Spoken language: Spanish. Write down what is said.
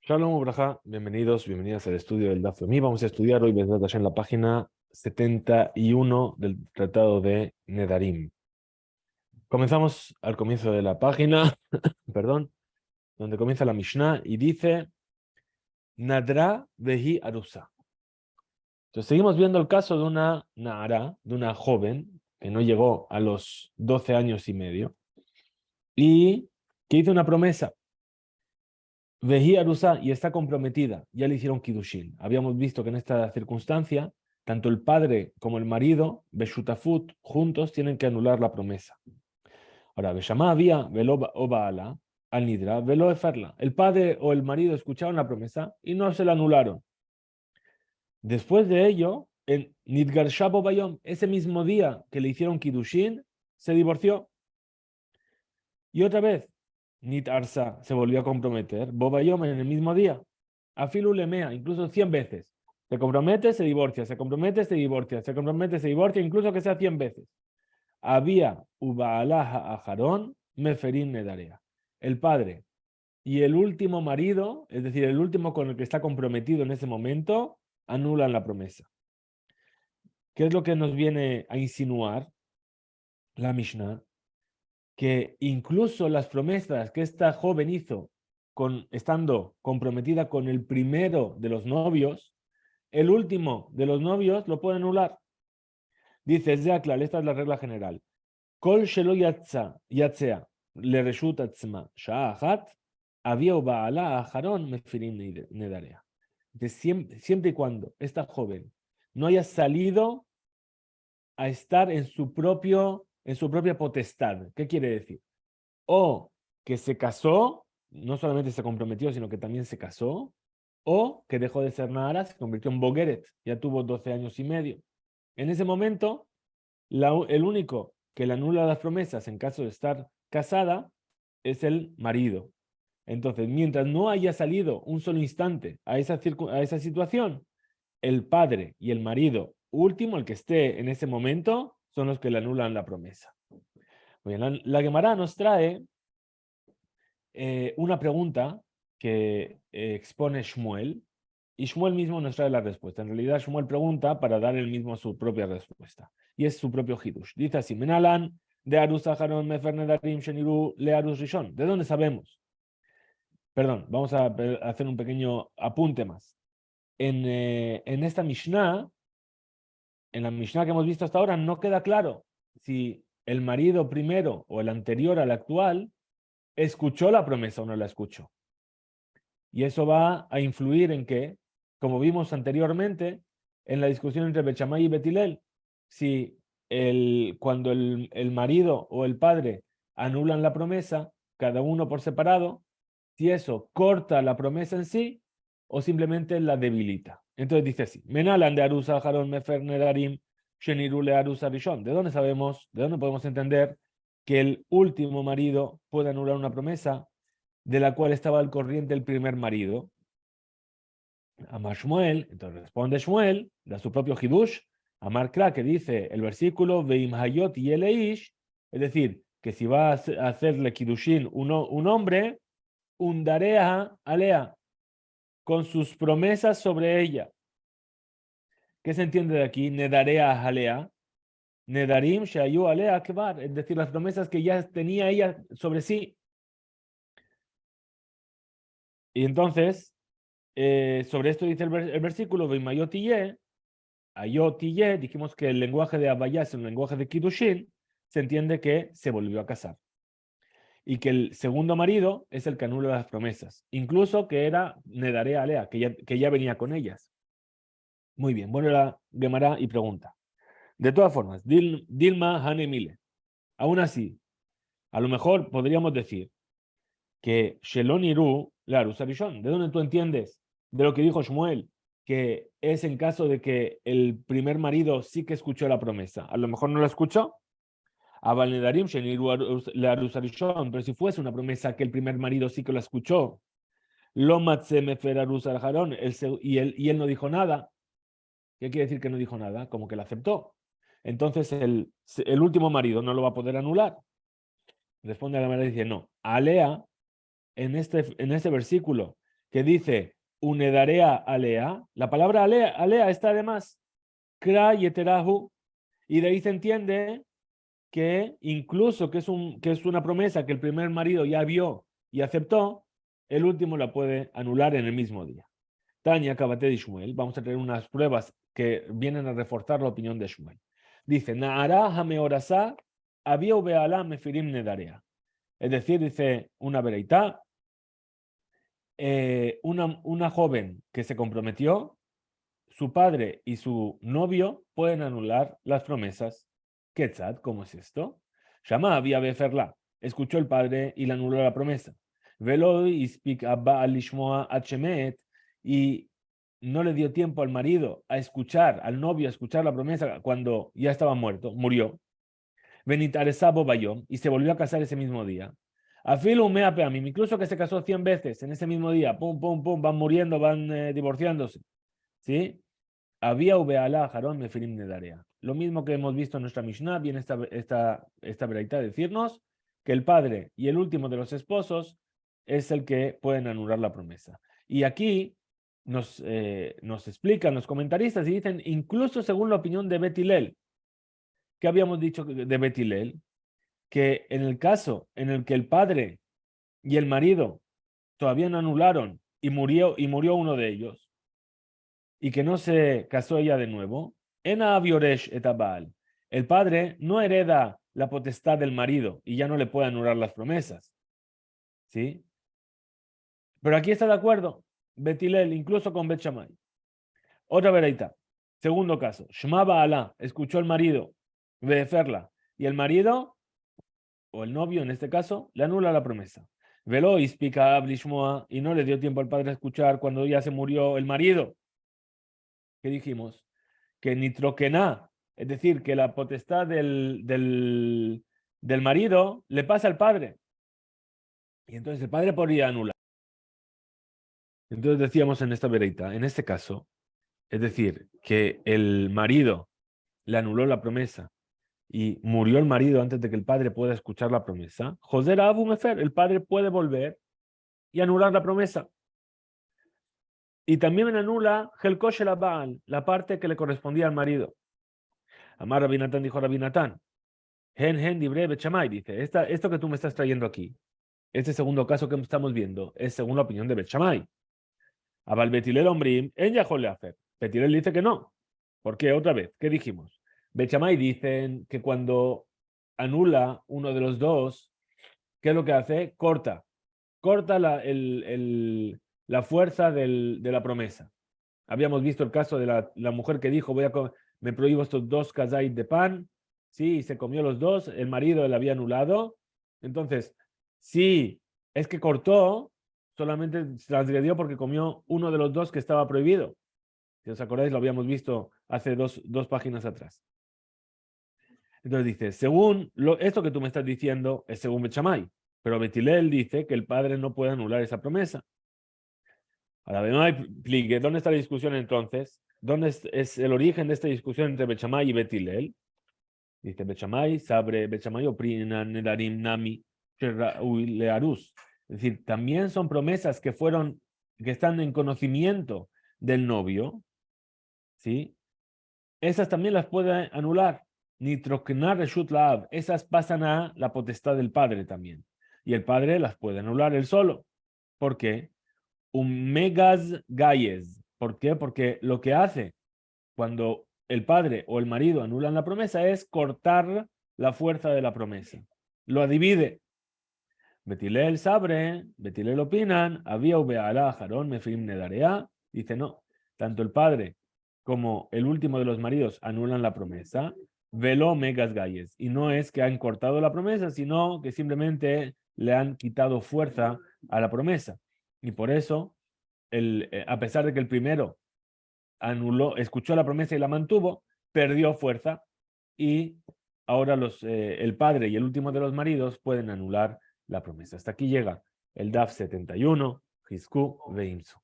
Shalom Ubraja, bienvenidas al estudio del Daf Yomi. Vamos a estudiar hoy Bezrat Hashem, en la página 71 del Tratado de Nedarim. Comenzamos al comienzo de la página, perdón, donde comienza la Mishnah y dice Nadra Vehi Arusa. Entonces seguimos viendo el caso de una Nahara, de una joven que no llegó a los 12 años y medio y que hizo una promesa. Vehi Arusa y está comprometida, ya le hicieron Kiddushin. Habíamos visto que en esta circunstancia, tanto el padre como el marido, Beshutafut, juntos tienen que anular la promesa. Ahora, Beshama había, Velo Obaala, al Nidra, Velo Eferla. El padre o el marido escucharon la promesa y no se la anularon. Después de ello, en Nidgar Shabo Bayom, ese mismo día que le hicieron Kiddushin, se divorció. Y otra vez, Nit Arsa se volvió a comprometer, Bobayom en el mismo día. Afilu Lemea, incluso 100 veces. Se compromete, se divorcia, se compromete, se divorcia, se compromete, se divorcia, incluso que sea 100 veces. Había Ubaalah Ajarón, Meferin Nedarea. El padre y el último marido, es decir, el último con el que está comprometido en ese momento, anulan la promesa. ¿Qué es lo que nos viene a insinuar la Mishnah? Que incluso las promesas que esta joven hizo estando comprometida con el primero de los novios, el último de los novios lo puede anular. Dice Zeaklal, esta es la regla general. Kol shelo yatzea le reshut atzma sha'achat había ba'ala aharon mefirim nedarea. Siempre y cuando esta joven no haya salido a estar en su propia potestad. ¿Qué quiere decir? O que se casó, no solamente se comprometió, sino que también se casó, o que dejó de ser Nahara, se convirtió en Bogeret, ya tuvo 12 años y medio. En ese momento, el único que le anula las promesas en caso de estar casada es el marido. Entonces, mientras no haya salido un solo instante a esa situación, el padre y el marido último, el que esté en ese momento, son los que le anulan la promesa. Muy bien, la Gemara nos trae una pregunta que expone Shmuel, y Shmuel mismo nos trae la respuesta. En realidad, Shmuel pregunta para dar él mismo su propia respuesta, y es su propio Hidush. Dice así: Menalan de Arus Aharon Mefer Nedarim Sheniru le Arus Rishon. ¿De dónde sabemos? Perdón, vamos a hacer un pequeño apunte más. En esta Mishnah, en la Mishnah que hemos visto hasta ahora, no queda claro si el marido primero o el anterior al actual escuchó la promesa o no la escuchó. Y eso va a influir en que, como vimos anteriormente, en la discusión entre Bet Shammai y Bet Hillel, si cuando el marido o el padre anulan la promesa, cada uno por separado, si eso corta la promesa en sí o simplemente la debilita. Entonces dice así: Menalan de Arusa Haron Mefer Nedarim Shenirule Arusa Rishon. ¿De dónde sabemos, de dónde podemos entender que el último marido puede anular una promesa de la cual estaba al corriente el primer marido? Amar Shmuel, entonces responde Shmuel, da su propio Hidush, Amar Kra, que dice el versículo, Veim Hayot y Eleish, es decir, que si va a hacerle Kidushin un hombre, Undarea Alea, con sus promesas sobre ella. ¿Qué se entiende de aquí? Nedarea Alea, Nedarim Shayu Alea Kebar, es decir, las promesas que ya tenía ella sobre sí. Y entonces, sobre esto dice el versículo, Veimayotille, Ayotille, dijimos que el lenguaje de Abayá es un lenguaje de Kiddushin, se entiende que se volvió a casar. Y que el segundo marido es el que anula las promesas, incluso que era Nedarea Alea, que ya venía con ellas. Muy bien, bueno, la Gemara y pregunta. De todas formas, Dilma Hanemile, aún así, a lo mejor podríamos decir que Shelon Iru, la Arusarishon, ¿de dónde tú entiendes? De lo que dijo Shmuel, que es en caso de que el primer marido sí que escuchó la promesa. A lo mejor no la escuchó. Pero si fuese una promesa que el primer marido sí que la escuchó, y él no dijo nada. ¿Qué quiere decir que no dijo nada? Como que la aceptó. Entonces el último marido no lo va a poder anular. Responde a la manera y dice: no. Alea, en este versículo que dice unedarea alea, la palabra alea está además kra yeterahu, y de ahí se entiende que incluso que es una promesa que el primer marido ya vio y aceptó, el último la puede anular en el mismo día. Tania Kabate de Shmuel, vamos a tener unas pruebas que vienen a reforzar la opinión de Shmuel. Dice, Naara hameorasa había ubeala mefirim nedarea. Es decir, dice una vereitá, una joven que se comprometió, su padre y su novio pueden anular las promesas. Quetzad, ¿cómo es esto? Shama había beferla. Escuchó el padre y le anuló la promesa. Velo y speak abba alishmoa achemet, y no le dio tiempo al marido a escuchar, al novio a escuchar la promesa cuando ya estaba muerto, murió. Benitaresabo bayom, y se volvió a casar ese mismo día. Afilo mea peamim, incluso que se casó 100 veces en ese mismo día, pum, pum, pum, van muriendo, van divorciándose. ¿Sí? Había ubeala jarón mefirim nedarea. Lo mismo que hemos visto en nuestra Mishnah, viene esta veredicta decirnos que el padre y el último de los esposos es el que pueden anular la promesa. Y aquí nos explican los comentaristas y dicen, incluso según la opinión de Bet Hillel, que habíamos dicho de Bet Hillel, que en el caso en el que el padre y el marido todavía no anularon y murió uno de ellos, y que no se casó ella de nuevo, Ena Avioresh etabal, el padre no hereda la potestad del marido y ya no le puede anular las promesas. ¿Sí? Pero aquí está de acuerdo Bet Hillel, incluso con Bet Shammai. Otra vereita. Segundo caso. Shma Ba'ala, escuchó el marido, Beferla, y el marido, o el novio en este caso, le anula la promesa. Velo ispika Ablishmoa, y no le dio tiempo al padre a escuchar cuando ya se murió el marido. ¿Qué dijimos? Que nitroquená, es decir, que la potestad del marido le pasa al padre. Y entonces el padre podría anular. Entonces decíamos en esta vereita, en este caso, es decir, que el marido le anuló la promesa y murió el marido antes de que el padre pueda escuchar la promesa, José Abu Mefer, el padre puede volver y anular la promesa. Y también anula Helkosh el Baal, la parte que le correspondía al marido. Amar Rabinatán dijo Rabinatán, Hen dibre Bet Shammai, dice, esto que tú me estás trayendo aquí, este segundo caso que estamos viendo, es según la opinión de Bet Shammai. Abal Betilel Ombrim, en Yahol hacer. Betilel dice que no. ¿Por qué? Otra vez, ¿qué dijimos? Bet Shammai dicen que cuando anula uno de los dos, ¿qué es lo que hace? Corta la fuerza de la promesa. Habíamos visto el caso de la mujer que dijo, me prohíbo estos 2 kazait de pan, sí, se comió los dos, el marido le había anulado. Entonces, sí, es que cortó, solamente transgredió porque comió uno de los 2 que estaba prohibido. Si os acordáis, lo habíamos visto hace dos páginas atrás. Entonces dice, según esto que tú me estás diciendo, es según Bet Shammai, pero Bet Hillel dice que el padre no puede anular esa promesa. Ahora, no hay pligue. ¿Dónde está la discusión entonces? ¿Dónde es el origen de esta discusión entre Bet Shammai y Bet Hillel? Dice Bet Shammai, sabre Bet Shammai oprina nedarim nami learus. Es decir, también son promesas que están en conocimiento del novio, ¿sí? Esas también las puede anular. Nitroknar reshut laav. Esas pasan a la potestad del padre también. Y el padre las puede anular él solo. ¿Por qué? Un megas gayes. ¿Por qué? Porque lo que hace cuando el padre o el marido anulan la promesa es cortar la fuerza de la promesa. Lo divide. Betilel sabre, Betilel opinan, había ubeala, jarón, mefrim nedarea. Dice no, tanto el padre como el último de los maridos anulan la promesa. Velo megas gayes. Y no es que han cortado la promesa, sino que simplemente le han quitado fuerza a la promesa. Y por eso, a pesar de que el primero escuchó la promesa y la mantuvo, perdió fuerza y ahora el padre y el último de los maridos pueden anular la promesa. Hasta aquí llega el DAF 71, Jisku Veimsu.